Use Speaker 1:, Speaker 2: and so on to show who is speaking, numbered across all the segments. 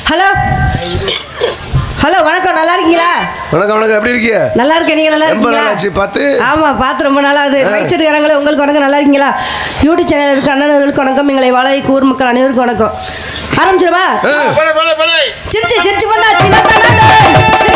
Speaker 1: Hello hello, வணக்கம். நல்லா இருக்கீங்களா?
Speaker 2: வணக்கம் வணக்கம். எப்படி இருக்கீங்க?
Speaker 1: நல்லா இருக்கேன். நீங்க நல்லா இருக்கீங்களா?
Speaker 2: ரொம்ப நாளாச்சு பார்த்து.
Speaker 1: ஆமா, பார்த்து ரொம்ப நாளாகுது. பயிற்சிருக்காங்களே, உங்களுக்கு வணக்கம். நல்லா இருக்கீங்களா? யூடியூப் சேனல் இருக்க அண்ணனர்களுக்கு வணக்கம். எங்களை வாழை கூர் மக்கள் அனைவருக்கும் வணக்கம். ஆரம்பிச்சிருவா? சிரிச்சு சிரிச்சு வந்தா சின்ன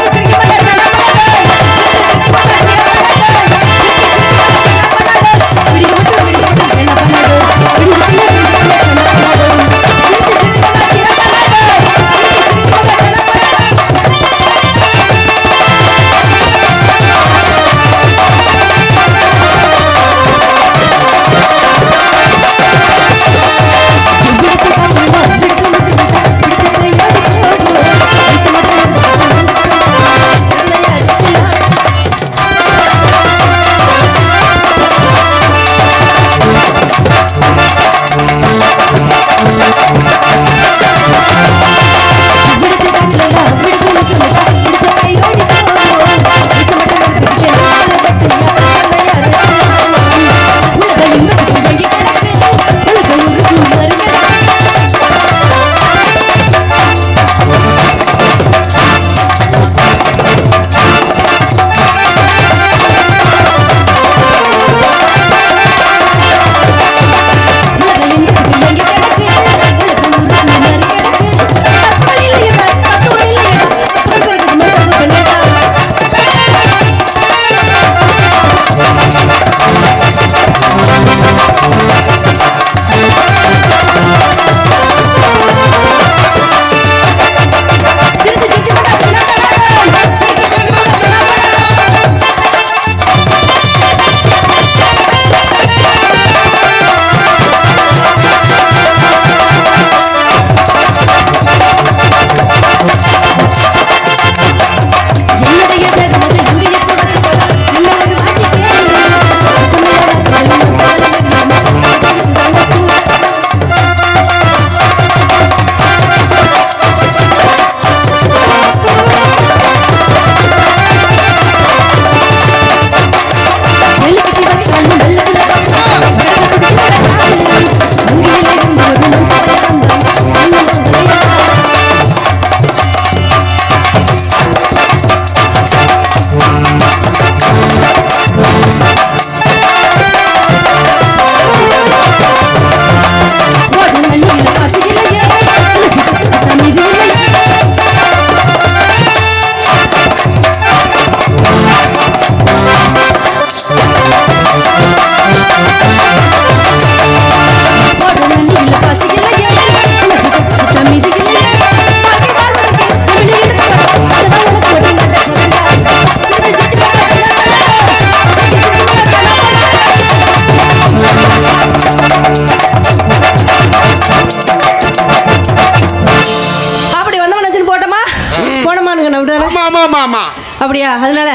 Speaker 1: அப்படியா? அதனால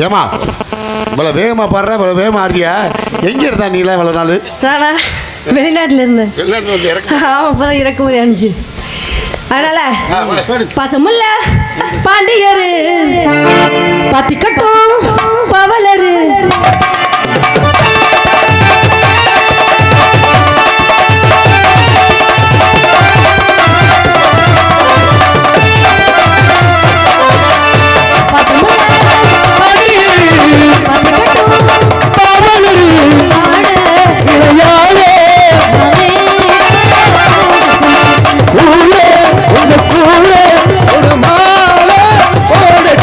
Speaker 2: ஏமா இவ்வளோ வேகமாக பாடுற, இவ்வளோ வேகமாக ஆடுறியா? எங்கே இருந்தா நீலாம் இவ்வளோ நாள்?
Speaker 1: நானா வெளிநாட்டில் இருந்தேன். ஆமாம், இப்போ தான் இறக்குமுறை அனுப்பிச்சு. அதனால பசமுல்ல பாண்டியரு பாத்திக்கட்டும் பவலரு
Speaker 2: ஒரு மாலை போட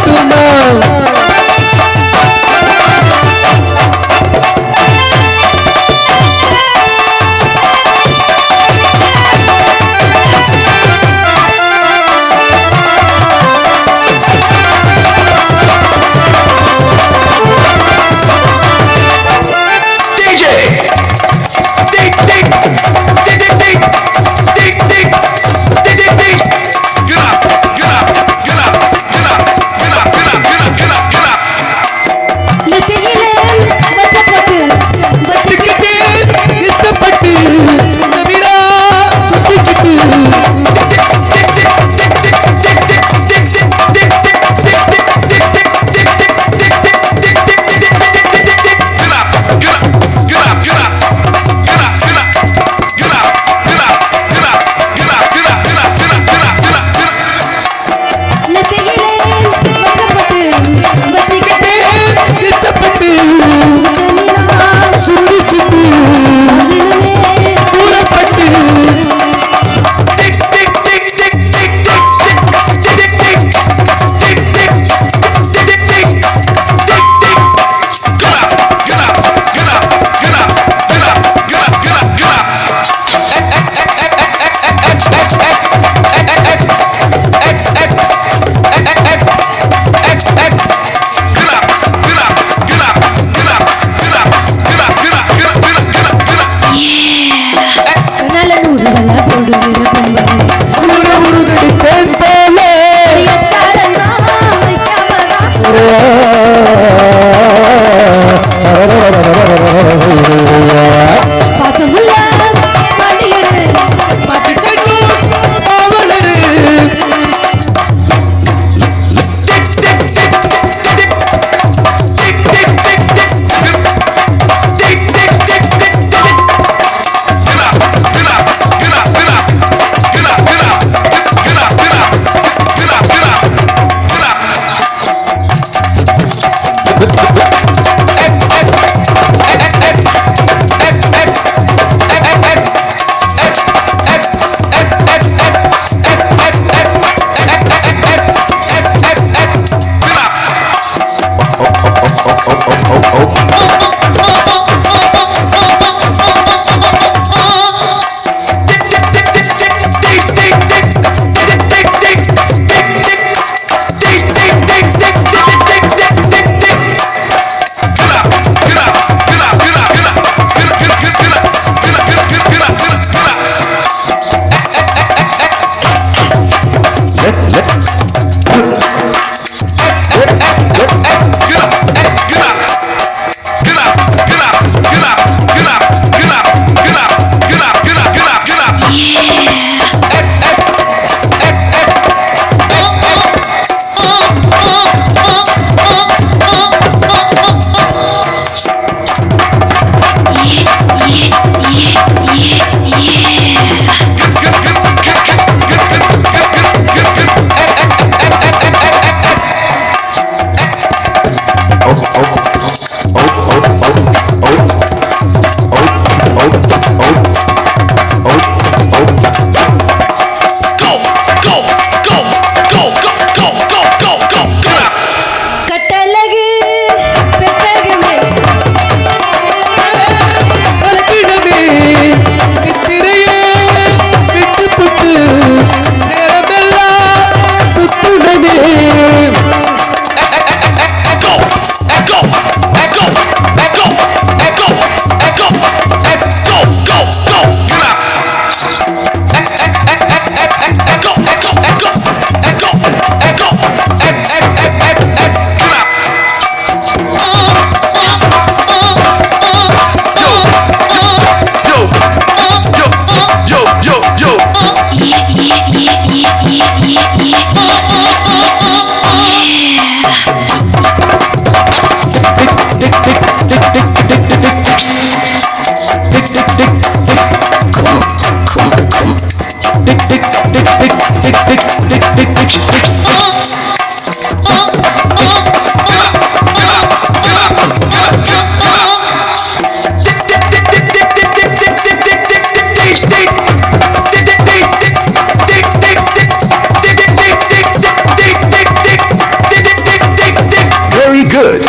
Speaker 3: Very good.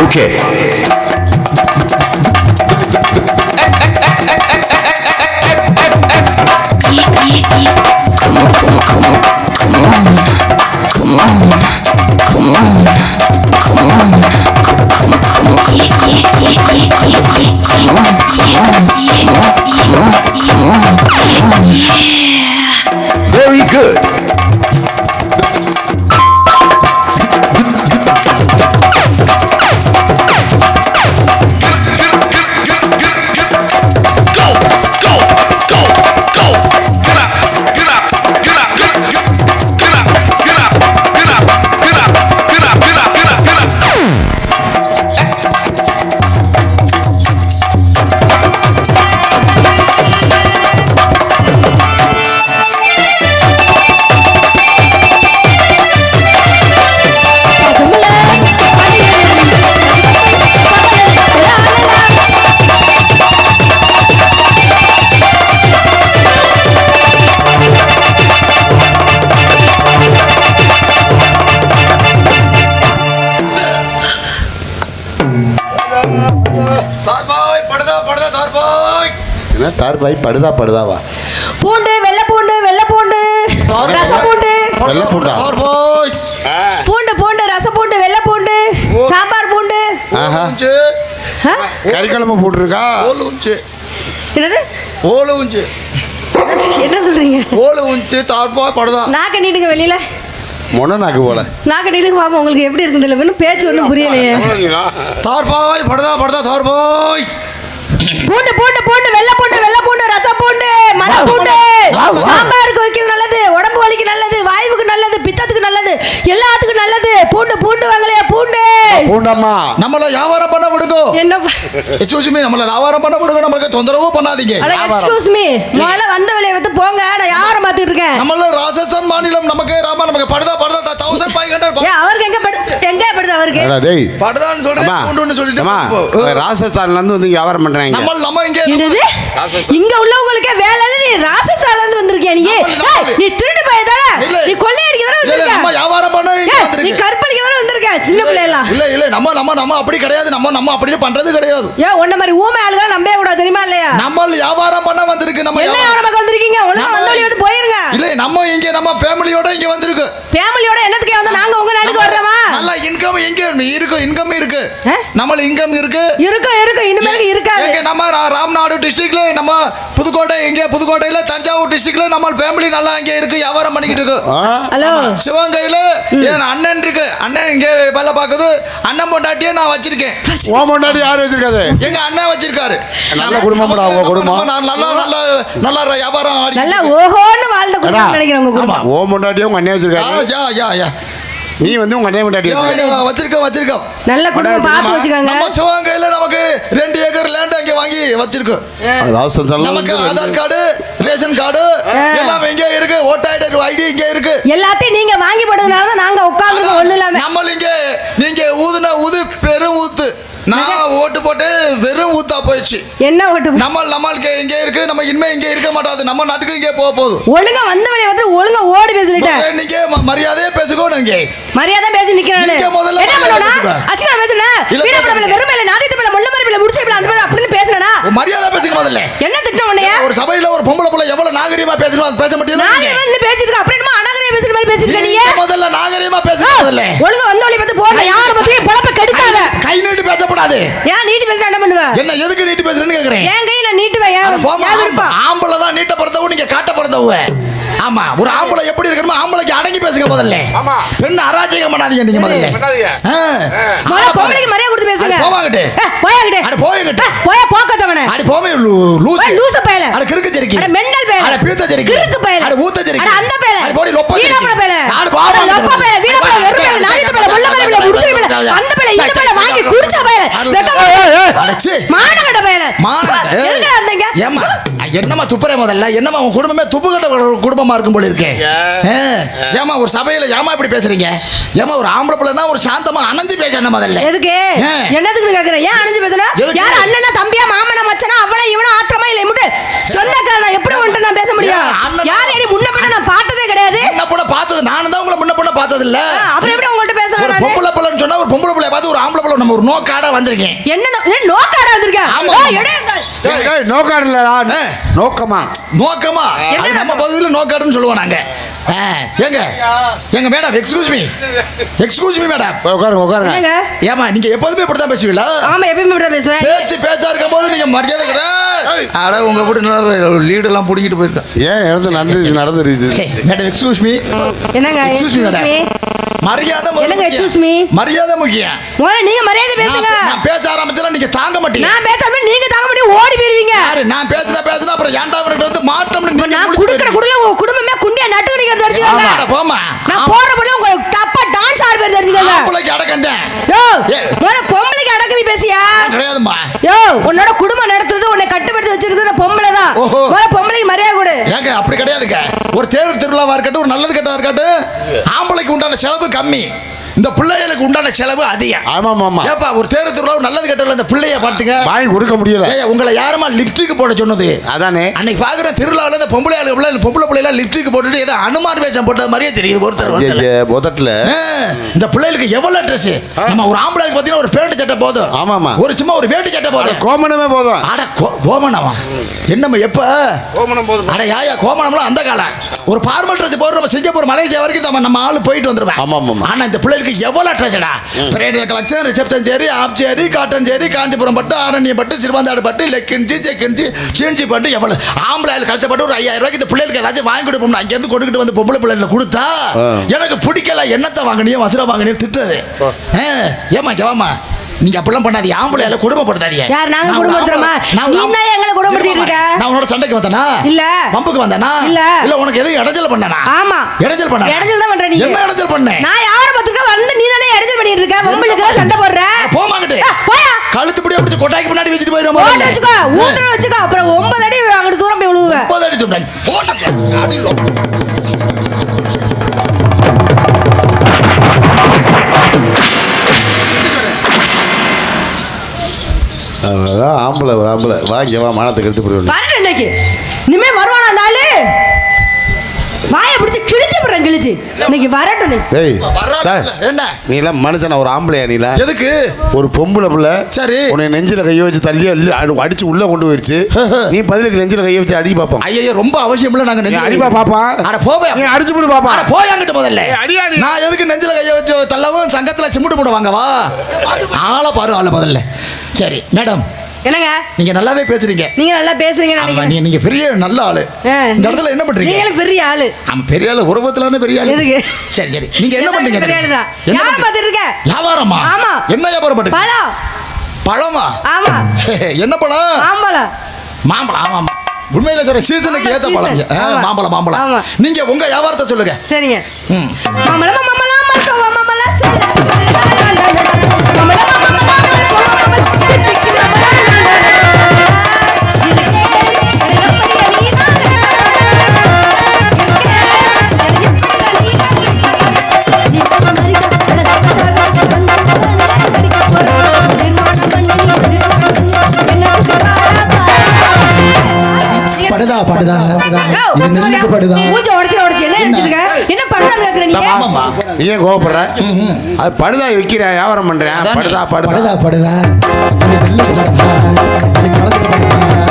Speaker 3: Okay. Very good.
Speaker 2: என்ன தார்பாய் படுதா படுதாவா?
Speaker 1: பூண்டு வெள்ளை பூண்டு வெள்ளை பூண்டு ரச பூண்டு
Speaker 2: வெள்ளை பூண்டா?
Speaker 1: பூண்டு பூண்டு ரச பூண்டு வெள்ளை பூண்டு சாம்பார் பூண்டு.
Speaker 2: ஆஹா.
Speaker 1: ஆ?
Speaker 2: கறிக்குழம்பு போட்டுருக்கா?
Speaker 1: என்னது
Speaker 4: ஓலை உஞ்சு
Speaker 1: என்ன சொல்றீங்க?
Speaker 4: ஓலை உஞ்சு தார்பாய் படுதா.
Speaker 1: நாக்க நீட்டுங்க வெளியில.
Speaker 2: மொன நாக்கு போல.
Speaker 1: நாக்க நீட்டுங்க பாப்போம் உங்களுக்கு எப்படி இருக்குது இல்லை இன்னும் பேச்சு ஒன்றும் புரியலையே.
Speaker 4: தார்பாய் படுதா படுதா தார்பாய்.
Speaker 1: பூண்டு பூண்டு பூண்டு வெள்ளை பூண்டு வெள்ளை பூண்டு ரச பூண்டு மலை பூண்டு சாம்பாருக்கு வைக்கிறது நல்லது, உடம்பு வலிக்கு நல்லது, வாயுவுக்கு நல்லது, பித்தத்துக்கு நல்லது, எல்லாத்துக்கும் நல்லது. பூண்டு பூண்டு வாங்கலையா பூண்டு
Speaker 2: பூண்டம்மா
Speaker 4: நம்மள வியாபாரம் பண்ண விடுங்க.
Speaker 1: என்ன
Speaker 4: எக்ஸ்கியூஸ் மீ, நம்மள வியாபாரம் பண்ண விடுங்க. நம்மளுக்கு தொந்தரவு பண்ணாதீங்க.
Speaker 1: எக்ஸ்கியூஸ் மீ முதல்ல வந்த வேலையை வந்து போங்க. நான் யாரை மாத்திட்டு இருக்கேன்?
Speaker 4: நம்மள ராஜஸ்தான் மாநிலம் நமக்கு நமக்கு படுதா படுதா 1500.
Speaker 1: ஏன் அவருக்கு எங்க படுது அவருக்கு?
Speaker 2: ஏடா டேய்
Speaker 4: படுதான்னு சொல்றேன் பூண்டுன்னு சொல்லிட்டு
Speaker 2: ராஜஸ்தான்ல இருந்து வந்து வியாபாரம் பண்றாங்க.
Speaker 4: நம்ம இங்க
Speaker 1: என்னது இங்க உள்ளவங்களுக்கே வேலை இல்ல. நீ ராஜஸ்தான்ல இருந்து வந்திருக்கியா? நீ நீ திருட்டு போய் தானே, நீ கொள்ளையடிக்க தானே வந்திருக்க.
Speaker 4: நம்ம வியாபாரம் பண்ண இங்க
Speaker 1: நீ
Speaker 4: வந்திருக்க.
Speaker 1: கற்பழிக்க தானே வந்திருக்க சின்ன பிள்ளை எல்லாம்.
Speaker 4: இல்ல நம்ம அப்படி கிடையாது. நம்ம அப்படி பண்றது கிடையாது.
Speaker 1: ஏன் உன்ன மாதிரி ஊமை ஆளுகளை நம்பவே கூடாது தெரியுமா இல்லையா?
Speaker 4: நம்ம வியாபாரம் பண்ண வந்திருக்கு. நம்ம
Speaker 1: என்ன வியாபாரம் வந்திருக்கீங்க? ஒழுங்கா வந்த வழி வந்து போயிருங்க.
Speaker 4: இல்ல நம்ம ஃபேமிலியோட இங்க வந்திருக்கு.
Speaker 1: ஃபேமிலியோட என்னத்துக்கு வந்து நாங்க உங்க நாட்டுக்கு வர்றோமா?
Speaker 4: நல்ல இன்கம் இங்க இருக்கு. இன்கம் இருக்கு. நம்ம இன்கம் இருக்கு.
Speaker 1: இருக்கு இனிமேல் இருக்காது.
Speaker 4: இங்க நம்ம ராம்நாடு டிஸ்ட்ரிக்ட்ல நம்ம புதுக்கோட்டை புதுக்கோட்டையில தஞ்சாவூர் டிஸ்ட்ரிக்ட்ல நம்ம ஃபேமிலி நல்லா இங்க இருக்கு. வியாபாரம் பண்ணிக்கிட்டு இருக்கு.
Speaker 1: ஹலோ
Speaker 4: சிவகங்கையில என் அண்ணன் இருக்கு. அண்ணன் இங்க வேலை பார்க்குது. அண்ணன் பொண்டாட்டியே நான் வச்சிருக்கேன்.
Speaker 2: ஓ முன்னாடி யார் வச்சிருக்காது?
Speaker 4: எங்க அண்ணன் வச்சிருக்காரு.
Speaker 2: நல்ல குடும்பம்டா உங்க குடும்பம்.
Speaker 4: நல்ல வியாபாரம்
Speaker 1: நல்லா ஓஹோன்னு வாழ்ந்த குடும்பம் நினைக்கிறேன் உங்க குடும்பம்.
Speaker 2: ஓ முன்னாடியே உங்க அண்ணன் வச்சிருக்காரு. நீ வந்து உங்க அண்ணன் முன்னாடி
Speaker 4: வச்சிருக்கோம்.
Speaker 1: நல்ல குடும்பம் பார்த்து வச்சுக்கோங்க.
Speaker 4: நம்ம சிவகங்கையில நமக்கு 2 ஏக்கர் லேண்ட் அங்க வாங்கி வச்சிருக்கோம். நமக்கு ஆதார் கார்டு, ரேஷன் கார்டு எல்லாம் இங்க இருக்கு. ஓட்டர் ஐடி இங்க இருக்கு.
Speaker 1: எல்லாத்தையும் நீங்க வாங்கி போடுறதுனால தான் நாங்க உட்கார்ந்து ஒண்ணு இல்லாம.
Speaker 4: நம்ம நீங்க ஊதுன ஊது பெரும் ஊத்து. நான் ஓட்டு போட்டு வெறும் ஊத்தா போயிடுச்சு.
Speaker 1: என்ன ஓட்டு?
Speaker 4: நம்மளுக்கு இங்க இருக்கு. நம்ம இனிமே இங்க இருக்க மாட்டாது. நம்ம நாட்டுக்கு இங்கே போக போகுது.
Speaker 1: ஒழுங்கா வந்த வழியை வந்து ஒழுங்கா ஓடி பேசிட்டேன்.
Speaker 4: நீங்க மரியாதையே பேசுகோ. நீங்க
Speaker 1: மரியாதை பேசி நிக்கிறானே.
Speaker 4: நீங்க முதல்ல
Speaker 1: என்ன பண்ணனும்? அசிங்கமா பேசுன. வீணா படல வெறுமையில நாதித்த பல முள்ள மாதிரி முடிச்சே பல அந்த அப்படின்னு பேசுறடா.
Speaker 4: மரியாதை பேசுங்க முதல்ல.
Speaker 1: என்ன திட்டம் உன்னைய?
Speaker 4: ஒரு சபையில ஒரு பொம்பளை புள்ள எவ்வளவு நாகரிகமா பேசணும் பேச முடியல.
Speaker 1: நாகரிகமா என்ன பேசிட்டு அப்படியே அநாகரிகமா பேசுற மாதிரி பேசிட்டு நீ.
Speaker 4: முதல்ல நாகரிகமா பேசுங்க முதல்ல.
Speaker 1: ஒழுங்கா வந்த வழி வந்து போற யார பத்தியும் பொளப்ப கெடுக்காத.
Speaker 4: கை நீட்டி பேசக்கூடாது.
Speaker 1: ஏன் நீட்டி பேசுற என்ன பண்ணுவ?
Speaker 4: என்ன எதுக்கு நீட்டி பேசுறேன்னு கேக்குறேன்.
Speaker 1: ஏன் கை நான் நீட்டுவேன்.
Speaker 4: ஆம்பளை தான் நீட்ட பிறந்தவ. நீங்க காட்ட பிறந்தவ. ஆமா, ஒரு ஆம்பளை எப்படி இருக்கணுமோ ஆம்பளைக்கு அடங்கி பேசுங்க முதல்ல. பெண் அராஜகம் பண்ணாதீங்க நீங்க முதல்ல.
Speaker 1: பொம்பளைக்கு மரியாதை கொடுத்து பேசுங்க.
Speaker 4: போவாங்கடே.
Speaker 1: போயாங்கடே.
Speaker 4: அட போயங்கடே.
Speaker 1: போயா போக்கத்தவனே.
Speaker 4: அட போமே லூசு
Speaker 1: பயல.
Speaker 4: அட கிறுக்கு ஜெரிக்கி.
Speaker 1: அட மெண்டல் பயல.
Speaker 4: அட பீத்த ஜெரிக்கி.
Speaker 1: கிறுக்கு பயல.
Speaker 4: அட ஊத்த ஜெரிக்கி.
Speaker 1: அட அந்த பயல.
Speaker 4: அட போடி லொப்ப
Speaker 1: வீணா பட பயல.
Speaker 4: அட பாவம்
Speaker 1: லொப்ப பயல. வீணா பட வெறு பயல. நாதித்த பயல. முள்ள மாதிரி பயல. முடிச்ச பயல. அந்த பயல இந்த பயல வாங்கி குடிச்ச பயல.
Speaker 4: அடச்சி
Speaker 1: மானகட பயல.
Speaker 4: மானகட.
Speaker 1: எதுக்குடா வந்தீங்க?
Speaker 4: ஏம்மா என்னம்மா துப்புறே முதல்ல. என்னம்மா உங்க குடும்பமே துப்புகட்ட குடும்பமா இருக்கும் போல இருக்கே. ஏம்மா ஒரு சபையில ஏம்மா இப்படி பேசுறீங்க? ஏம்மா ஒரு ஆம்பளை பிள்ளைனா ஒரு சாந்தமா அனந்தி பேசணும் முதல்ல.
Speaker 1: எதுக்கு? என்னதுக்கு கேக்குறேன்? ஏன் அனந்தி பேசணும்? யார் அண்ணனா தம்பியா மாமனா மச்சனா அவளை இவனா ஆத்திரமா இல்ல முட்டு சொந்தக்காரனா எப்படி உன்கிட்ட நான் பேச முடியும்? யார் ஏடி முன்ன பின்ன நான் பார்த்ததே கிடையாது.
Speaker 4: முன்ன பின்ன பார்த்தது நானும் தான். உங்களை முன்ன பின்ன பார்த்தது இல்ல.
Speaker 1: அப்புறம் எப்படி உங்கள்ட்ட பேசலாம்?
Speaker 4: ஒரு பொம்பளை பிள்ளைன்னு சொன்னா ஒரு பொம்பளை பிள்ளைய பார்த்து ஒரு ஆம்பளை பிள்ளை நம்ம ஒரு நோக்காடா வந்திருக்கேன்.
Speaker 1: என்ன நோக்காடா வந்திருக்கேன்?
Speaker 2: நோக்காடு இல்லடா, நோக்கமா.
Speaker 4: நோக்கமா? அது நம்ம பகுதியில நோக்காடுன்னு சொல்லுவோம் நாங்க. எங்க மேடம் எக்ஸ்கியூஸ் மீ மேடம்.
Speaker 2: உட்காருங்க.
Speaker 4: ஏமா நீங்க எப்போதுமே இப்படி தான் பேசுவீங்களா?
Speaker 1: ஆமா, எப்பவுமே இப்படி தான் பேசுவேன்.
Speaker 4: பேச்சா இருக்கும்போது நீங்க மரியாதை கிடையாது. அட உங்க கூட லீடு எல்லாம் புடிங்கிட்டு போயிருக்கேன்.
Speaker 2: ஏன் நடந்துருது
Speaker 4: மேடம் எக்ஸ்கியூஸ் மீ.
Speaker 1: என்னங்க எக்ஸ்கியூஸ் மீ?
Speaker 4: மரியாதை
Speaker 1: என்னங்க எக்ஸ்கியூஸ் மீ?
Speaker 4: மரியாதை முக்கியம்.
Speaker 1: முதல்ல நீங்க மரியாதை பேசுங்க.
Speaker 4: நான் பேச ஆரம்பிச்சா நீங்க தாங்க மாட்டீங்க.
Speaker 1: நான் பேசாம நீங்க தாங்க மாட்டீங்க, ஓடி போயிருவீங்க.
Speaker 4: நான் பேசுனா அப்புறம் ஏன்டா அவர்கிட்ட வந்து மாட்டோம்னு
Speaker 1: நான் குடுக்குற குடுல உங்க குடும்பமே குண்டியா நட்டு நிக்கிறது தெரிஞ்சுக்கோங்க.
Speaker 4: போமா.
Speaker 1: நான் போற போல உங்க டப்பா டான்ஸ் ஆட பேர் தெரிஞ்சுக்கோங்க.
Speaker 4: பொம்பளைக்கு அடக்கண்டேன்.
Speaker 1: யோ முதல்ல பொம்பளைக்கு அடக்கமி பேசியா?
Speaker 4: கிடையாதும்மா.
Speaker 1: யோ உன்னோட குடும்பம் நடத்துறது உன்னை கட்டுப்படுத்தி வச்சிருக்கிற பொம்பளை தான். முதல்ல பொம்பளைக்கு மரியாதை கொடு.
Speaker 4: ஏங்க அப்படி கிடையாதுங்க. ஒரு தேர் திருவிழாவா இருக்கட்டும், ஒரு நல்லது கெட்டதா இருக்கட்டும், ஆம்பளைக்கு உண்டான செலவு கம்மி, இந்த பிள்ளைகளுக்கு உண்டான செலவு அதிகம்.
Speaker 2: ஆமா.
Speaker 4: ஏப்பா ஒரு தேர் திருவிழா நல்லது கெட்டல இந்த பிள்ளைய பாத்துங்க
Speaker 2: வாங்கி கொடுக்க முடியல.
Speaker 4: உங்களை யாருமா லிப்ஸ்டிக் போட சொன்னது?
Speaker 2: அதானே
Speaker 4: அன்னைக்கு பாக்குற திருவிழாவில் இந்த பொம்பளை பிள்ளைலாம் லிப்ஸ்டிக் போட்டுட்டு ஏதோ அனுமார் வேஷம் போட்ட மாதிரியே தெரியுது ஒருத்தர் முதல்ல. இந்த பிள்ளைகளுக்கு எவ்வளவு ட்ரெஸ்? நம்ம ஒரு ஆம்பளைக்கு பாத்தீங்கன்னா ஒரு பேண்ட் சட்டை போதும்.
Speaker 2: ஆமாமா.
Speaker 4: ஒரு சும்மா ஒரு வேட்டி சட்டை போதும்.
Speaker 2: கோமணமே போதும்.
Speaker 4: அட கோமணமா? என்னம்மா எப்ப
Speaker 2: கோமணம் போதும்?
Speaker 4: அட யாயா கோமணம்லாம் அந்த காலம். ஒரு ஃபார்மல் ட்ரெஸ் போடுற நம்ம சிங்கப்பூர் மலேசியா வரைக்கும் நம்ம ஆளு போயிட்டு வந்துருவேன். ஆனா இந்த பிள்ளைகளுக்கு எவ்வளவு ட்ரெஸ்? பிரேடியோ கலெக்ஷன், ரிசப்ஷன் சேரி, ஆப் சேரி, காட்டன் சேரி, காஞ்சிபுரம் பட்டு, ஆரண்ய பட்டு, சிறுவந்தாடு பட்டு, லெக்கின்சி, செக்கின்சி, சீன்சி பட்டு, எவ்வளவு ஆம்பளை கஷ்டப்பட்டு ஒரு 5000 ரூபாய்க்கு இந்த பிள்ளைகளுக்கு ஏதாச்சும் வாங்கி கொடுப்போம். அங்க இருந்து கொடுக்கிட்டு வந்து பொம்பளை பிள்ளைல கொடுத்தா எனக்கு பிடிக்கல. என்னத்தை வாங்கினியோ வசரம் வாங்கினியோ திட்டுறது. ஏமா கேவாமா நீங்க அப்படிலாம் பண்ணாதீங்க. ஆம்பளையால குடும்பப்படுத்தாதீங்க.
Speaker 1: யார் நாங்க குடும்பப்படுத்துறோமா? நீ தான் எங்களை குடும்பப்படுத்திட்டு இருக்க.
Speaker 4: நான் உன்னோட சண்டைக்கு வந்தனா? இல்ல. வம்புக்கு வந்தனா? இல்ல. உனக்கு எதுவும் இடைஞ்சல் பண்ணனா?
Speaker 1: ஆமா.
Speaker 4: இடைஞ்சல் பண்ணனா?
Speaker 1: இடைஞ்சல் தான் பண்ற நீ.
Speaker 4: என்ன இடைஞ்சல் பண்ணே? நான்
Speaker 1: யார பத்திரக்க வந்து நீ தானே இடைஞ்சல் பண்ணிட்டு இருக்க. வம்புக்கு சண்டை போடுற.
Speaker 4: போமாங்கடே. போயா. கழுத்து பிடி அப்படியே கொட்டாய்க்கு முன்னாடி வச்சிட்டு போயிரோமா?
Speaker 1: போட்டு வச்சுக்கோ. ஊத்துற வச்சுக்கோ. அப்புறம் 9 அடி அங்க தூரம் போய் விழுவுங்க.
Speaker 4: 9 அடி தூரம். போட்டு. அடி
Speaker 2: ஆம்பளை வாங்கி வா மானத்துக்கு எடுத்து போடுவேன்.
Speaker 1: வரட்டும் இன்னைக்கு. இனிமே வருவானா அந்த ஆளு? வாயை பிடிச்சி கிழிச்சு போடுறேன் கிழிச்சு. இன்னைக்கு வரட்டும் நீ.
Speaker 2: ஏய்
Speaker 4: என்ன
Speaker 2: நீ எல்லாம் மனுஷனா ஒரு ஆம்பளையா? நீ
Speaker 4: எதுக்கு?
Speaker 2: ஒரு பொம்பளை பிள்ளை
Speaker 4: சரி
Speaker 2: உன்னை நெஞ்சில கையை வச்சு தள்ளி அடிச்சு உள்ள கொண்டு போயிருச்சு. நீ பதிலுக்கு நெஞ்சில கையை வச்சு அடி பாப்போம்.
Speaker 4: ஐயோ ரொம்ப அவசியம் இல்ல. நாங்க நெஞ்சில
Speaker 2: அடிப்பா பாப்பா.
Speaker 4: அட போவே.
Speaker 2: நீ அடிச்சு போடு பாப்பா.
Speaker 4: அட போயாங்கிட்ட முதல்ல. நான் எதுக்கு நெஞ்சில கையை வச்சு தள்ளவும் சங்கத்துல சிமுட்டு போட வாங்கவா? ஆள பாரு ஆள முதல்ல. சரி மேடம்
Speaker 1: என்னங்க
Speaker 4: நீங்க நல்லாவே பேசுறீங்க.
Speaker 1: நீங்க நல்லா பேசுறீங்க
Speaker 4: ஆமா,
Speaker 1: நினைக்கிறேன்.
Speaker 4: நீங்க பெரிய நல்ல ஆளு. இந்த இடத்துல என்ன பண்றீங்க?
Speaker 1: நீங்களும் பெரிய ஆளு.
Speaker 4: ஆமா, பெரிய ஆளு. உருவத்துல பெரிய ஆளு.
Speaker 1: எதுக்கு?
Speaker 4: சரி சரி, நீங்க என்ன பண்றீங்க?
Speaker 1: பெரிய ஆளு தான்.
Speaker 4: என்ன
Speaker 1: யாரை
Speaker 4: பண்றீங்க?
Speaker 1: பார்த்துட்டு இருக்க?
Speaker 4: வியாபாரமா?
Speaker 1: ஆமா.
Speaker 4: என்ன வியாபாரம் பண்றீங்க?
Speaker 1: பழம்.
Speaker 4: பழமா?
Speaker 1: ஆமா.
Speaker 4: என்ன பழம்?
Speaker 1: மாம்பழம்.
Speaker 4: மாம்பழம். ஆமா ஆமா, உண்மையில சொல்ற சீசனுக்கு
Speaker 1: ஆமா,
Speaker 4: ஏத்த
Speaker 1: season.
Speaker 4: பழம்.
Speaker 1: ஆமா.
Speaker 4: மாம்பழம் மாம்பழம்.
Speaker 1: ஆமா.
Speaker 4: நீங்க உங்க வியாபாரத்தை சொல்லுங்க.
Speaker 1: சரிங்க.
Speaker 4: ம்.
Speaker 1: மாம்பழம் மாம்பழம் மல்கோவா மாம்பழம் செல்ல. மாம்பழம் மாம்பழம் மல்கோவா மாம்பழம் பிடிக்கு
Speaker 4: படுதா படுதா இது நெல்லுக்கு படுதா.
Speaker 1: மூஞ்ச உடைச்சு என்ன நினைச்சிருக்க? என்ன படுதான்னு கேக்குற நீ?
Speaker 4: ஆமாமா.
Speaker 2: நீ ஏன் கோவப்படுற? அது படுதா விற்கிறேன், வியாபாரம் பண்றேன். படுதா படுதா
Speaker 4: படுதா படுதா இது நெல்லுக்கு படுதா. இது களத்துக்கு படுதா.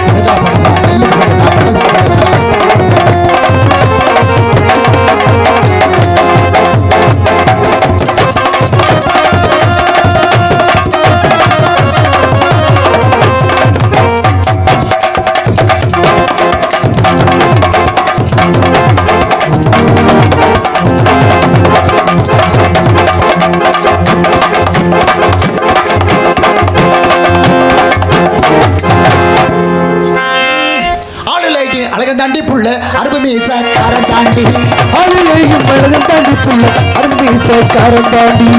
Speaker 4: படுதா படுதா நெல்லுக்கு படுதா. களத்துக்கு படுதா. அழகன் தாண்டி புள்ள அருமைசா காரன் தாண்டி
Speaker 5: அழகையும் அழகன் தாண்டி புள்ள அருமைசா காரன் தாண்டி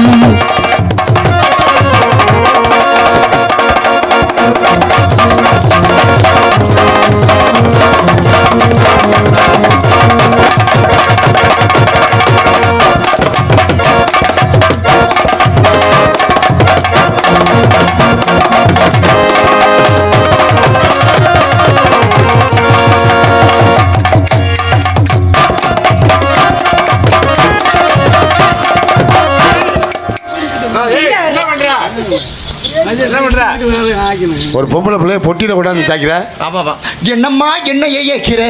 Speaker 2: ஒரு பொம்பளை பிள்ளைய பொட்டியில கொண்டாந்து சாக்கிற.
Speaker 4: ஆமாவா, என்னம்மா என்ன ஏக்கிற?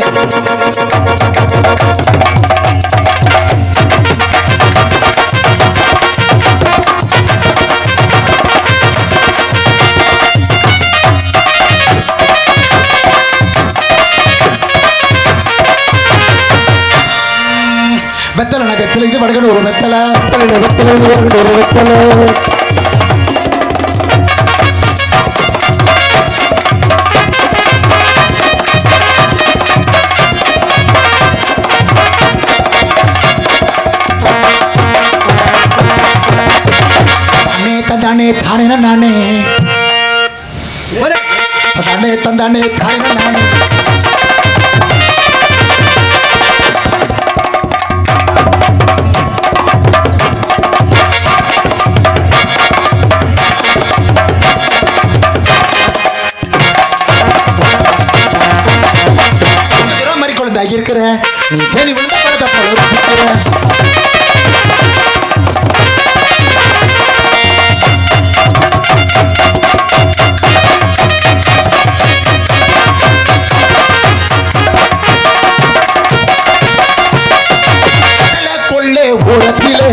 Speaker 4: வெத்தலை வெத்தலை இது வடகன் ஒரு வெத்தலை.
Speaker 5: வெத்தலை வெத்தலை ஒரு வெத்தலை.
Speaker 4: தந்தானே தானே நானே தந்தானே தந்தானே தானே நானே. மாதிரி குழந்தை இருக்கிற நீ தேனி விழுந்த பழத்தை போல ஓரத்திலே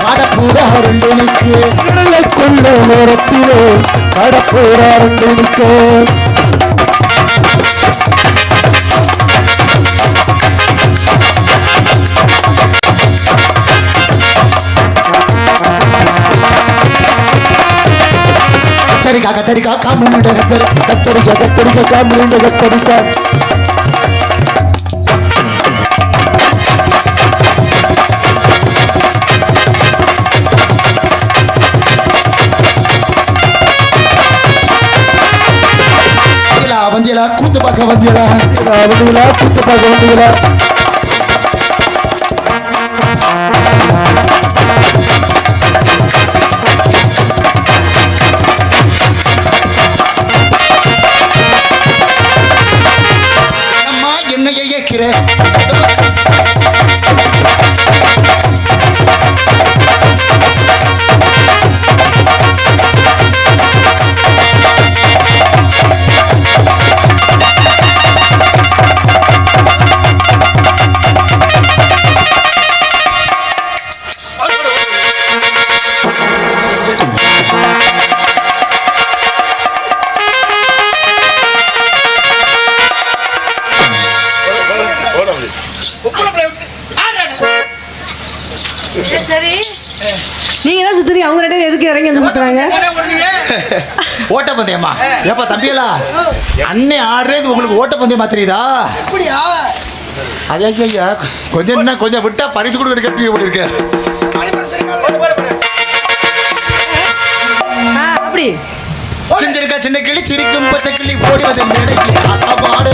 Speaker 4: கடப்பூரா ரெண்டுனுக்கு
Speaker 5: கடலை கொள்ள ஓரத்திலே கடப்பூரா ரெண்டுனுக்கு
Speaker 4: கத்தரிக்கா கத்தரிக்கா காமிண்டு
Speaker 5: கத்தரிக்கா கத்தரிக்கா காமிண்டு கத்தரிக்கா
Speaker 4: வந்தியலா கூத்து பார்க்க வந்தியலா
Speaker 5: வந்தீங்களா கூத்து பார்க்க வந்தீங்களா
Speaker 4: அம்மா என்னைய ஏக்கிற
Speaker 1: நீங்க தான் சுத்துறீங்க, அவங்க ரெண்டு பேரும் எதுக்கு இறங்கி வந்து சுத்துறாங்க?
Speaker 4: ஓட்டப்பந்தயமா? ஏப்பா தம்பியலா, அண்ணே ஆடுறது உங்களுக்கு ஓட்டப்பந்தயமா தெரியுதா?
Speaker 6: அப்படியா?
Speaker 4: ஐயா ஐயா, கொஞ்சம் விட்டா பரிசு கொடுக்குற கேட்டு எப்படி இருக்கு?
Speaker 1: அப்படி
Speaker 4: செஞ்சிருக்கா சின்ன கிளி சிரிக்கும் பச்சை கிளி ஓடி வந்து மேடைக்கு ஆட்டம் பாடு.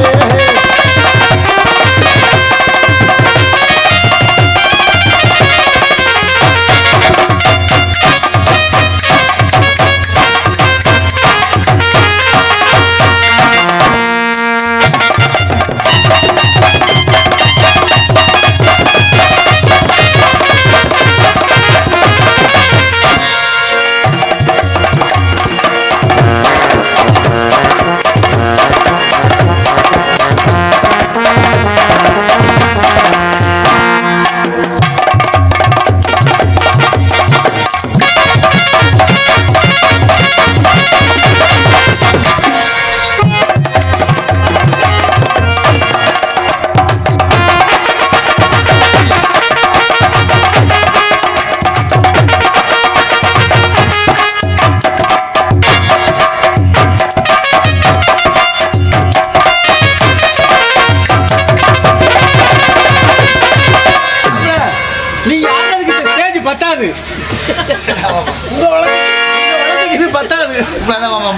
Speaker 6: இது பத்தாது.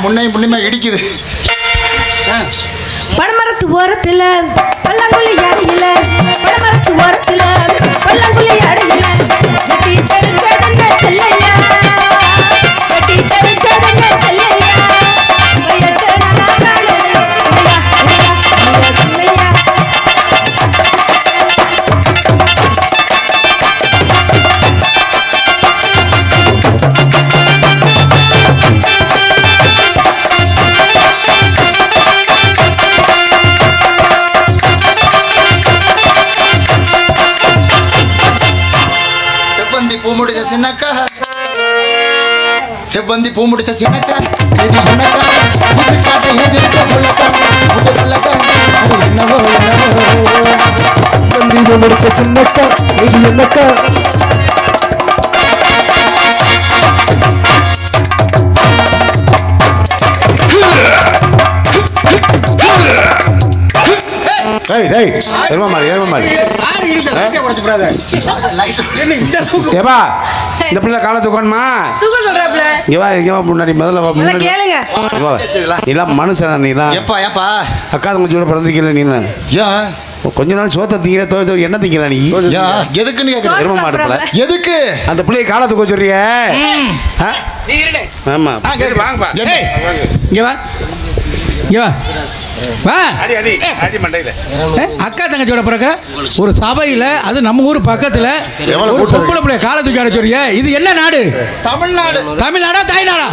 Speaker 4: முன்னையுமா இடிக்குது.
Speaker 1: பனமரத்து ஓரத்துல பல்லாங்குழி அடையில, பனமரத்து ஓரத்துல பல்லாங்குழி அடையில, வெட்டி தெரிஞ்சதென்ன செல்லையா, வெட்டி தெரிஞ்சதென்ன செல்லையா, எட்டு நாளா காலையில இல்லையா.
Speaker 4: பூமுடிச்ச சின்னக்கா, செவ்வந்தி பூமுடிச்ச சின்னக்கா, இது என்னக்கா முசுக்காட்ட ஏஜிருக்க சொல்லக்கா, முட்டு பல்லக்கா, அது என்னவோ
Speaker 5: வந்து முடிச்ச சின்னக்கா இது என்னக்கா?
Speaker 2: இந்த பிள்ளை காலை தூக்கணுமா?
Speaker 1: தூக்க சொல்றப்பல
Speaker 2: இங்க வா, இங்க வா, முன்னாடி முதல்ல வா,
Speaker 1: நல்லா
Speaker 2: முன்னாடி
Speaker 1: கேளுங்க.
Speaker 2: இங்க வா. நீலாம் மனுஷனா? நீலாம்
Speaker 4: எப்பா ஏப்பா
Speaker 2: அக்கா தங்கச்சியோட பிறந்திருக்கல நீ?
Speaker 4: ஏன்
Speaker 2: கொஞ்ச நாள் சோத்த திங்கிற தோ என்ன திங்கிற நீ?
Speaker 4: ஏன் எதுக்குன்னு கேட்குறேன்.
Speaker 2: எரும மாடுல
Speaker 4: எதுக்கு
Speaker 2: அந்த பிள்ளையை காலை தூக்க சொல்றிய? ஆமா
Speaker 6: வாங்கப்பா. இங்க வா, இங்க வா, வா.
Speaker 2: அடி அடி அடி மண்டையில.
Speaker 6: அக்கா தங்கச்சியோட பிறக்க ஒரு சபையில, அது நம்ம ஊர் பக்கத்துல ஒரு பொம்பளை பிள்ளை காலை தூக்கி அடைச்சோரிய. இது என்ன நாடு?
Speaker 4: தமிழ்நாடு.
Speaker 6: தமிழ்நாடா தாய்நாடா?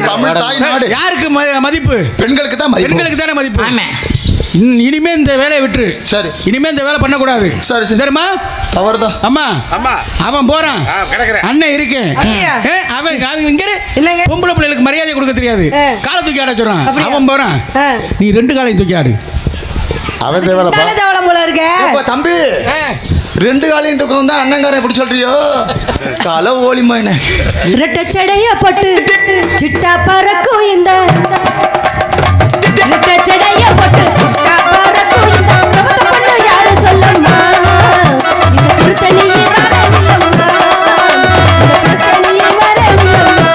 Speaker 4: தமிழ் தாய்நாடு.
Speaker 6: யாருக்கு மதிப்பு?
Speaker 4: பெண்களுக்கு தான் மதிப்பு.
Speaker 6: பெண்களுக்கு தானே மதிப்பு. இனிமே இந்த வேலையை விட்டுரு.
Speaker 4: சரி.
Speaker 6: இனிமே இந்த வேலை பண்ணக்கூடாது.
Speaker 4: சரி சரி.
Speaker 6: தெரியுமா?
Speaker 4: தவறுதான்.
Speaker 6: அம்மா
Speaker 2: அம்மா
Speaker 6: அவன் போறான்,
Speaker 2: கிடக்குறேன்.
Speaker 6: அண்ணன் இருக்கேன்.
Speaker 1: அப்படியா?
Speaker 6: அவன் இங்க
Speaker 1: என்னங்க?
Speaker 6: பொம்பளை பிள்ளைகளுக்கு மரியாதை கொடுக்க தெரியாது. காலை தூக்கி ஆட சொல்றான். அவன் போறான், நீ 2 காலையும் தூக்கி ஆடு.
Speaker 2: அவன் தேவலப்பா.
Speaker 1: தலை தவளம் போல இருக்க.
Speaker 4: அப்பா தம்பி 2 காலையும் தூக்கம் தான் அண்ணங்காரன் எப்படி சொல்றியோ? காலை ஓலிமா என்ன
Speaker 1: ரெட்டச்சடைய பட்டு சிட்டா பறக்கும் இந்த ரெட்டச்சடைய பட்டு சிட்டா பறக்கும் இந்த சபத பொண்ணு யாரு சொல்லம்மா? இந்த திருத்தணியே வரவில்லம்மா, இந்த திருத்தணியே வரவில்லம்மா.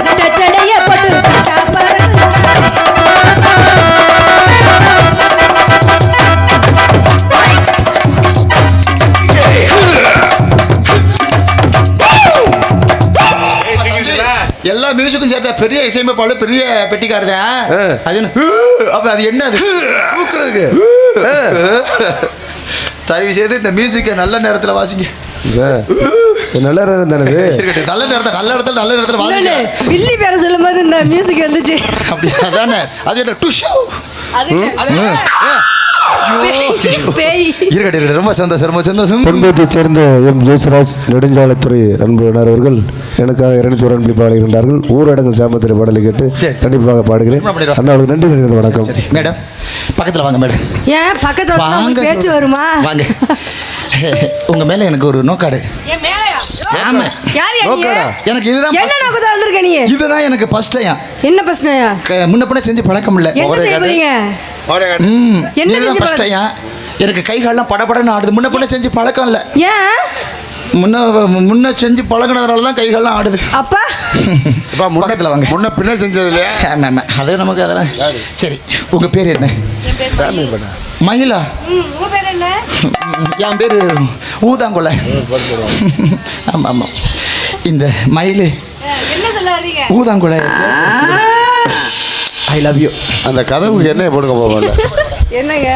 Speaker 1: ரெட்டச்சடைய பட்டு சிட்டா பறக்கும்
Speaker 4: எல்லா மியூசிக்கும் சேர்த்த பெரிய இசையமைப்பாளு, பெரிய பெட்டிக்காரதான். அது என்ன? அப்ப அது என்ன? அது தூக்குறதுக்கு. தயவு செய்து இந்த மியூசிக்கை நல்ல நேரத்தில் வாசிங்க.
Speaker 5: நல்ல நேரம் தானே இது?
Speaker 4: இருக்கட்டும். நல்ல நேரத்தில் நல்ல நேரத்தில் வாசிங்க.
Speaker 1: வில்லி பேரை சொல்லும் போது இந்த மியூசிக் வந்துச்சு.
Speaker 4: அப்படியா? அதானே. அது என்ன? டுஷோ.
Speaker 1: பேய்.
Speaker 4: இருக்கட்டும், ரொம்ப சந்தோஷம், ரொம்ப சந்தோஷம்.
Speaker 5: பொன்பேட்டைச் சேர்ந்த எம் ஜோசராஜ் நெடுஞ்சாலைத்துறை அன்புனர் அவர்கள் எனக்காக 200 அன்பளி பாடுகின்றார்கள். ஊரடங்கு சாமத்தில் பாடலை கேட்டு
Speaker 4: சரி.
Speaker 5: கண்டிப்பாக பாடுகிறேன். அண்ணா அவர்களுக்கு நன்றி நிறைந்த வணக்கம்.
Speaker 4: மேடம் பக்கத்தில் வாங்க மேடம்.
Speaker 1: ஏன் பக்கத்துல வந்து
Speaker 4: வாங்க
Speaker 1: உங்களுக்கு பேச்சு வருமா?
Speaker 4: வாங்க. உங்க மேல எனக்கு ஒரு நோக்காடு.
Speaker 1: என் மேலயா?
Speaker 4: ஆமா.
Speaker 1: யார் நீ?
Speaker 2: நோக்காடா?
Speaker 4: எனக்கு இதுதான்
Speaker 1: என்ன நோக்கத்தை வந்திருக்க நீ?
Speaker 4: இதுதான் எனக்கு ஃபர்ஸ்ட் டைம்.
Speaker 1: என்ன பிரச்சனையா?
Speaker 4: முன்ன பின்ன செஞ்சு பழக்கம் இல்ல.
Speaker 1: என்ன செய்ய போறீங்க? என்ன
Speaker 4: இதுதான்
Speaker 1: செஞ்சு
Speaker 4: ஃபர்ஸ்ட் டைம். எனக்கு கை கால்லாம் படபடன்னு ஆடுது. முன்ன பின்ன செஞ்சு பழக்கம் இல்ல.
Speaker 1: ஏன்?
Speaker 4: முன்ன செஞ்சு பழகினதுனால தான் கை கால்லாம் ஆடுது.
Speaker 1: அப்பா
Speaker 4: பக்கத்தில் வாங்க.
Speaker 2: முன்ன பின்ன செஞ்சது இல்லையா?
Speaker 4: அது நமக்கு அதெல்லாம் சரி. உங்க பேர் என்ன? மகிழா.
Speaker 1: உங்க பேர் என்ன?
Speaker 4: என் பேர் ஊதாங்குலை. ஆமாம் ஆமாம். இந்த மயில்
Speaker 1: என்ன சொல்ல வர்றீங்க?
Speaker 4: ஊதாங்குலை. I love you.
Speaker 2: அந்த கதவுக்கு என்ன போடுங்க போகல.
Speaker 1: என்னங்க?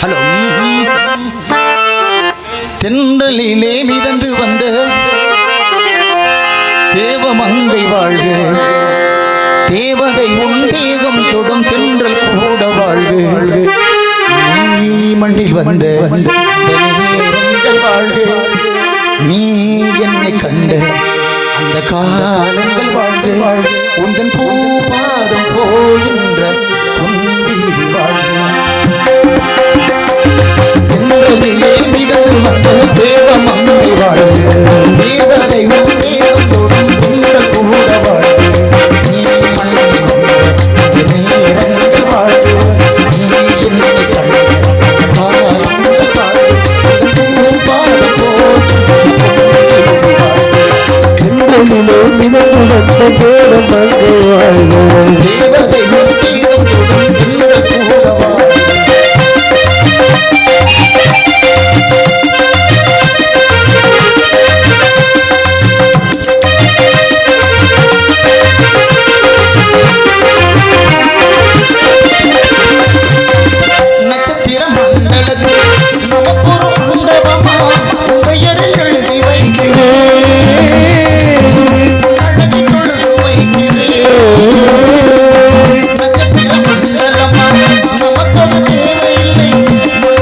Speaker 4: ஹலோ. தென்றலிலே மிதந்து வந்த தேவமங்கை வாழ்க, தேவதை உன் தேகம் தொடும் தென்றல் கூட வாழ்க, நீ மண்ணில் வந்த வாழ்க, நீ என்னை கண்ட அந்த காலங்கள் வாழ்க, உந்தன் பூபாதம் போகின்ற பொன்வீதி வாழ்க. தென்றலிலே மிதந்து வந்த தேவமங்கை வாழ்க, தேவதை உன் தேகம் தொடும் தென்றல் கூட வாழ்க, நீ மண்ணில் வந்த நேரங்கள் வாழ்க, நீ என்னை கண்ட காலங்கள் வாழ்க, பூபாதம் போகின்ற
Speaker 5: செந்தமிழே மிதந்து வந்த தேவமங்கை வாழ்க.
Speaker 4: தேவதை உன் தேகம் தொடும் தென்றல் கூட வாழ்க. நட்சத்திர மண்டலத்தில் நமக்கொரு மண்டபமா பெயரில் எழுதி வைக்கிறேன், அழகி தொழுது வைக்கிறேன். நட்சத்திர மண்டலமா நமக்கொரு தேவையில்லை,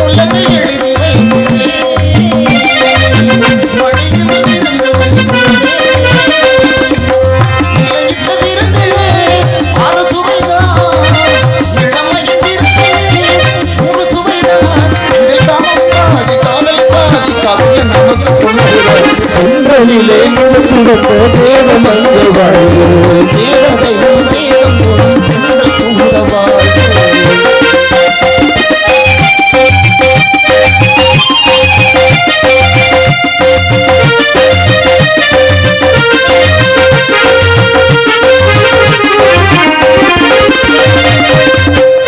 Speaker 4: உலகை எழுதி வைக்கிறேன், மழையில் இருந்து வைக்கிறேன். நிலையிட்ட விருந்திலே ஆறு சுவைதான், இளமையின் திருப்பிலே ஒரு சுவைதான். இதில் காமம் பாதி, காதல் பாதி, காவியம் நமக்கு சொல்லுகிறார்.
Speaker 5: செந்தமிழே மிதந்து வந்த தேவமங்கை வாழ்க.
Speaker 4: தேவதை உன் தேகம் தொடும் தென்றல் கூட வாழ்க.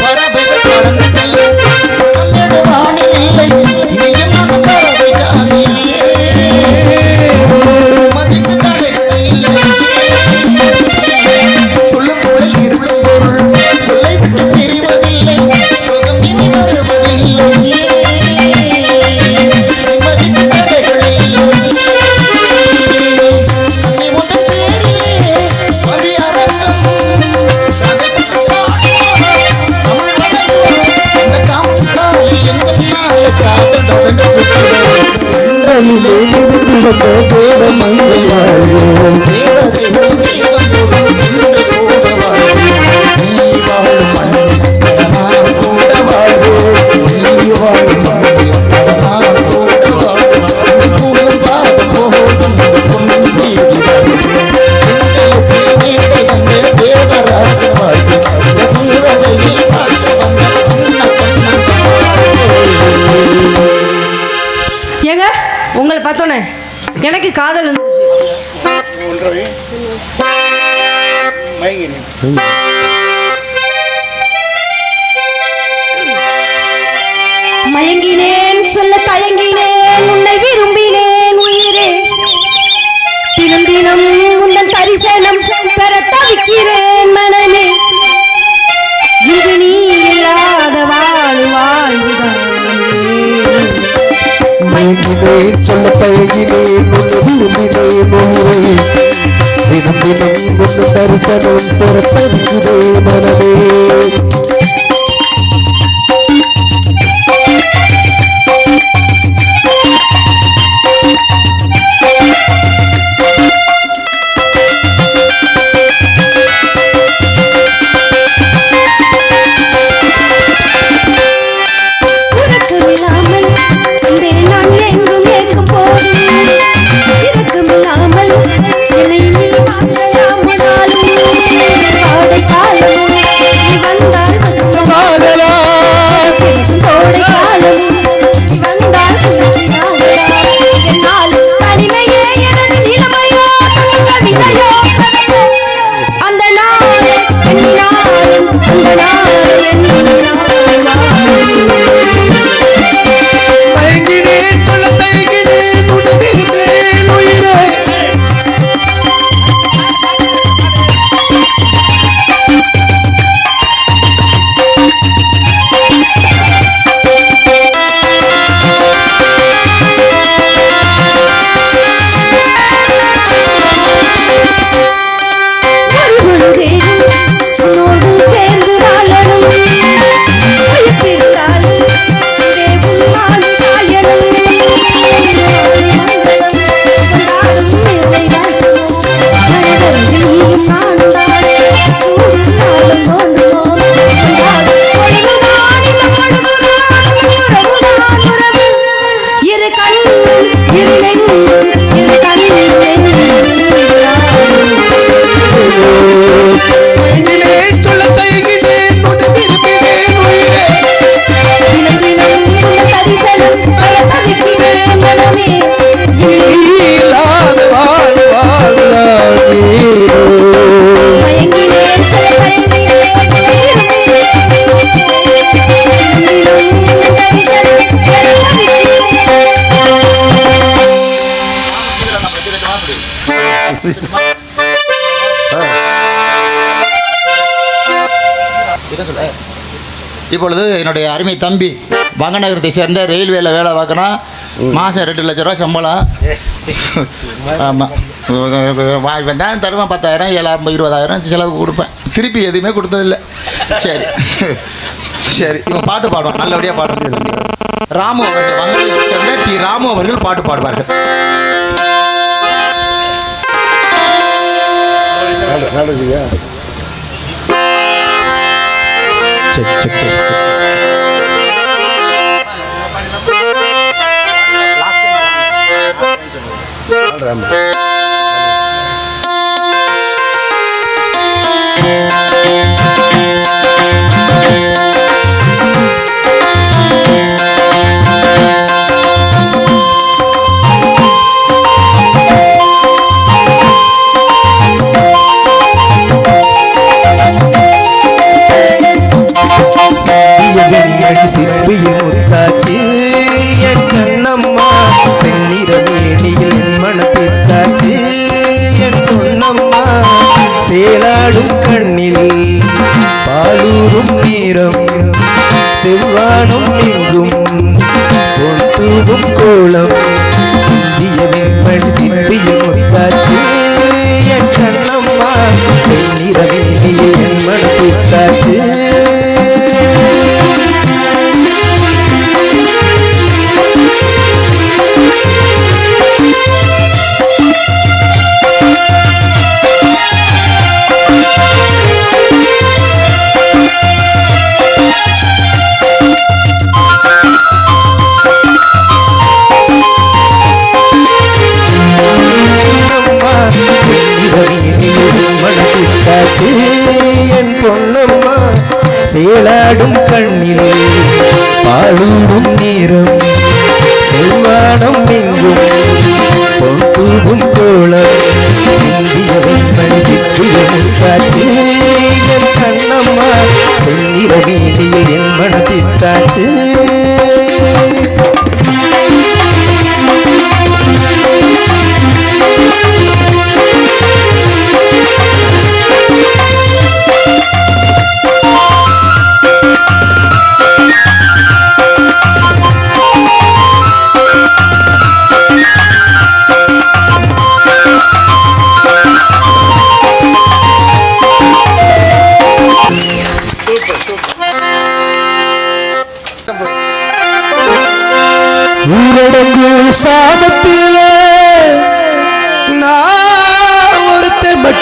Speaker 4: பறவைகள் பறந்து செல்ல பறந்திட வானில் இல்லை, நீயும் நானும் பறவை ஜாதியே. மதிக்கு தடைகள் இல்லை, சொல்லுக்குள்ள இருளும் பொருள் சொல்லை விட்டு பிரிவதில்லை, சுகம் இனி வருவதில்லை. மதிக்கு தடைகள் இல்லை, நீ உன்னை தேடியே மதி அரங்கம்.
Speaker 5: செந்தமிழே மிதந்து வந்த தேவமங்கை வாழ்க.
Speaker 1: ஏங்க உங்களை பார்த்தோன்னே எனக்கு காதல் வந்து மயங்கினேன் சொல்ல தயங்கினேன், உன்னை விரும்பினேன் உயிரே, தினம் தினம் உந்தன் தரிசனம் பெற தவிக்கிறேன் மனமே, இது நீ இல்லாத வாழ்வுதான்.
Speaker 5: மயங்கினேன் சொல்ல பழகினேன் விரும்பினேன் ஊரை தினம் தினம் உன் தரிசனம் பிறப்பதுவே மனமே
Speaker 4: இப்பொழுது என்னுடைய அருமை தம்பி வங்கநகரத்தை சேர்ந்த ரயில்வேல வேலை பார்க்கணும். மாதம் 2 லட்ச ரூபா சம்பளம். ஆமாம், இவன் தான் தருவேன் 10,000 7,000 20,000 செலவு கொடுப்பேன். திருப்பி எதுவுமே கொடுத்ததில்லை. சரி சரி, இவன் பாட்டு பாடுவான், நல்லபடியாக பாடுவான். ராமு அவர்கள், வங்கநகரத்தை சேர்ந்த டி ராமு அவர்கள் பாட்டு பாடுவார்கள்.
Speaker 7: சிற்பியில் முத்தாச்சு என் கண்ணம்மா, பெண்ணிற வேணியில் என் மனத்தித்தாச்சு என் பொன்னம்மா. சேலாடும் கண்ணில் பாலூரும் நீரம், செவ்வானும் எங்கும் பொன் கோலம், சிந்திய வெண்மணி சிற்பியில் முத்தாச்சு என் கண்ணம்மா, பெண்ணிற வேணியில் என் மனத்தித்தாச்சு. என் பொன்னம்மா, சேலாடும் கண்ணில் பாலூரும் நீரம், செல்வானம் எங்கும் பொன் தூவும் கோலம், சிந்திய வெண்மணி சிற்பியின் காட்சி என் கண்ணம்மா, செந்நிற வீதியில் என் மனத்தித்தாச்சு.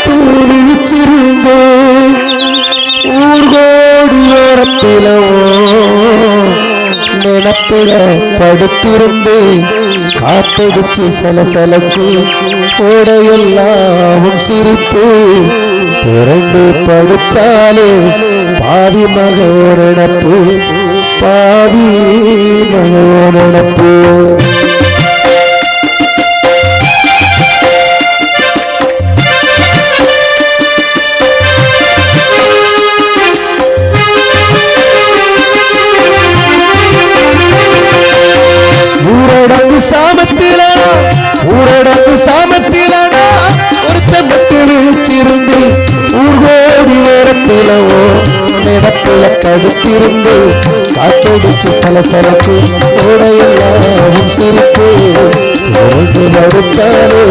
Speaker 7: உத்தமட்டு விழிச்சிருந்தேன் ஊர்கோடி ஓரத்திலவோ நினப்பிட படுத்திருந்தேன் காத்தடிச்சு சலசலக்கு ஓடையெல்லாம் சிரிப்பு திறந்து படுத்தாலே பாவி மகோரணப்பு பாவி மகோரணப்பு ஊரடங்கு சாமத்திலனா ஒருத்த மட்டும் விழிச்சிருந்து ஊர்கோடி ஓரத்திலவோ நிலத்துல படுத்திருந்து காத்தடிச்சு சலசலப்பு ஓடையெல்லாம் சிரிப்பு ஒன்று மறுத்தாலே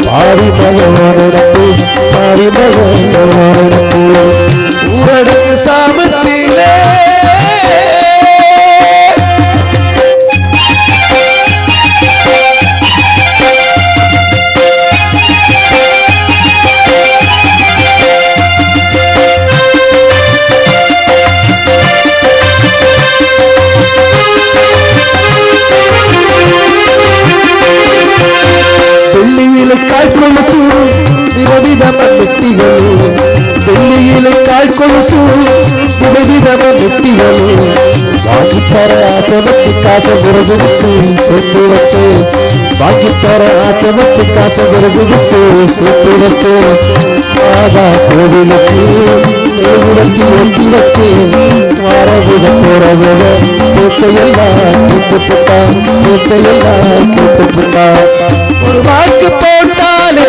Speaker 7: பாவி மகனப்பு பாவி மகனப்பு ஊரடங்கு சாமத்திலே டெல்லியிலே கால் கொலுசு விதவிதம வெட்டிகள் டெல்லியிலே கால் கொலுசு விதவிதம வெட்டிகள் வாங்கித்தர ஆசமத்து காசை விருது விட்டு சேர்த்து வச்சு வாங்கித்தர ஆசமத்து காசை விருது விட்டு சேர்த்து வச்சு மாதா கோவிலுக்கு தேவிடத்தி ஒட்டி வச்சு வாரவிட போறவிட பேச்சையெல்லாம் கேட்டுப்புட்டான் பேச்சையெல்லாம் கேட்டுப்புட்டான் ஒரு வாக்கு போட்டாலே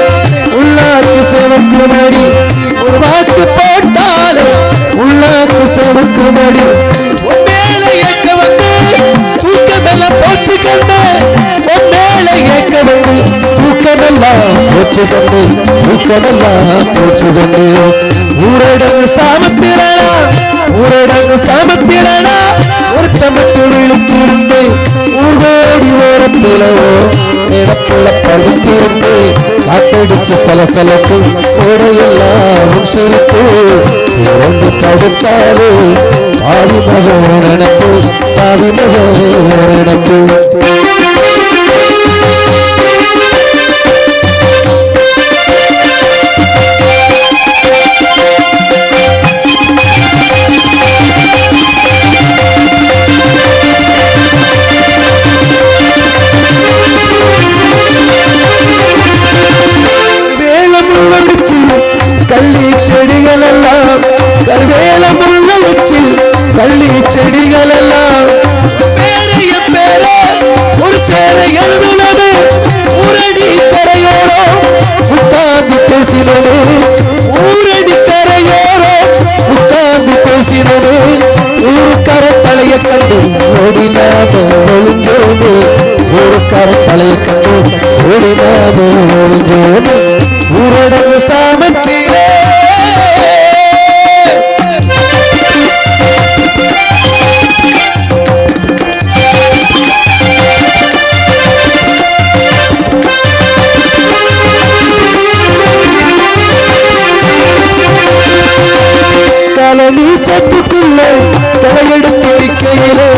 Speaker 7: உள்ளாக்கு சேவக்கு மடி ஒரு வாக்கு போட்டாலே உள்ளாக்கு சேவக்கு மடி மேலே ஏற்க வந்து தூக்கமெல்லாம் போச்சு கண்டு மேலே ஏற்க வந்து தூக்கமெல்லாம் போச்சு கண்டு தூக்கமெல்லாம் போச்சு கண்டு ஊரடங்கு சாமத்திலனா ஒருத்த மட்டும் விழிச்சிருந்து ஊர்கோடி ஓரத்திலவோ இடத்துல படுத்திருந்து காத்தடிச்சு சலசலப்பு ஓடையெல்லாம் சிரிப்பு ஒன்று தடுத்தாரு பாவி மகனப்பு பாவி மகனப்பு கள்ளி செடிகள் எல்லாம் கருவேல முள்ள வச்சு கள்ளி செடிகள் எல்லாம் பேர ஒரு சேரை எழுதுனது ஊரடி கரையோரோ உட்கார்ந்து பேசினது ஊரடி கரையோரோ உட்கார்ந்து பேசினது ஊருக்கார தலைய கண்டு ஓடினாம ஒழுங்கோடு ஊருக்கார தலைய கண்டு ஓடினாம ஒழுங்கோடு ஊரடங்கு சாமத்திலே காலனி சத்துக்குள்ளே தலையெடுத்து நிற்கையிலே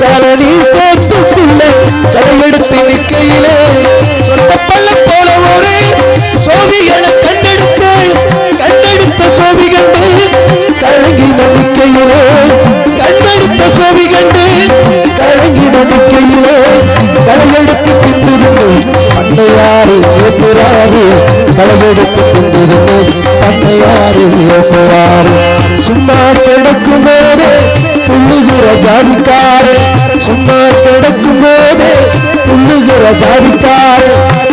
Speaker 7: காலனி சத்துக்குள்ளே தலையெடுத்து நிற்கையிலே பல்ல போல ஒரு சோவிகளை கண்டெடுத்த சோவி கண்டு கலங்கி நடிக்கையிலே கண்டெடுத்த சோவி கண்டு கலங்கி நடிக்கையிலே கலையெடுத்து கொண்டிருந்து பண்டையாறு பேசுறாரு கலையெடுத்து கொண்டிருந்து பண்டையாறு பேசுறாரு சும்மா கிடக்கும் போதே துள்ளுகிற ஜாதிக்காரு சும்மா கிடக்கும் போதே துள்ளுகிற ஜாதிக்காரு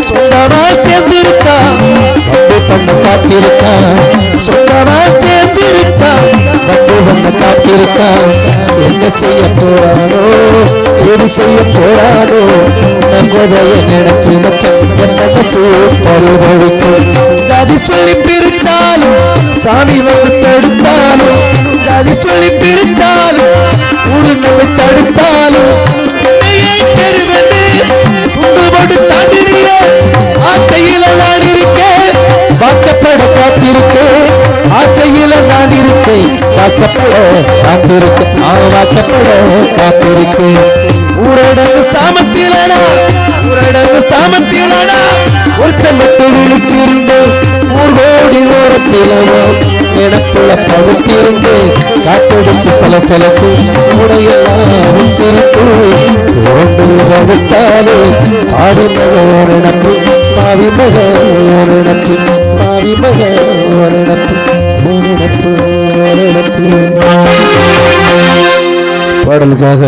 Speaker 7: சொந்தமா சேர்ந்திருக்கான் வந்து பண்ண காத்திருக்கான் சொந்தமா சேர்ந்திருக்கான் வந்து காத்திருக்கான் என்ன செய்ய போறானோ எது செய்ய போறானோ நம்பதைய நினைச்சு மச்சம் என்னது பருவழிக்கும் ஜாதி சொல்லி பிரித்தாலும் சாமி வந்து தடுத்தாலும் ஜாதி சொல்லி பிரித்தாலும் ஊரு நம்மை தடுத்தாலும் தெருவென்று துண்டு போட்டு தாண்டிருக்க ஆத்தையில் எல்லாம் இருக்க வாக்கப்பட காத்திருக்கேன் ஆசையில நான் இருக்கேன் வாக்கப்பட காத்திருக்கேன் வாக்கப்பட காத்திருக்கேன் ஊரடங்கு சாமத்திலனா ஒருத்தன் மட்டும் விழிச்சிருந்தேன் ஊர்கோடி ஓரத்திலவோ எனக்குள்ள படுத்திருந்து காத்தடிச்சு சலசலக்கு உடையெல்லாம் சிரிப்பு ஓண்டு வகுத்தாலே ஆடி மக ஓரணப்பு மாவி மக ஓரணப்பு மாவி மக ஓரணப்பு ஓரணப்பு ஓரணப்பு. பாடலுக்காக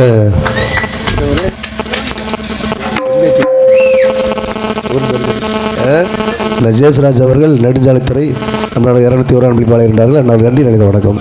Speaker 7: ஜெயசுராஜ் அவர்கள் நெடுஞ்சாலைத்துறை நம்மளோட 201 அன்பில் பாடுகின்றார்கள். நன்றி, நன்றி, வணக்கம்.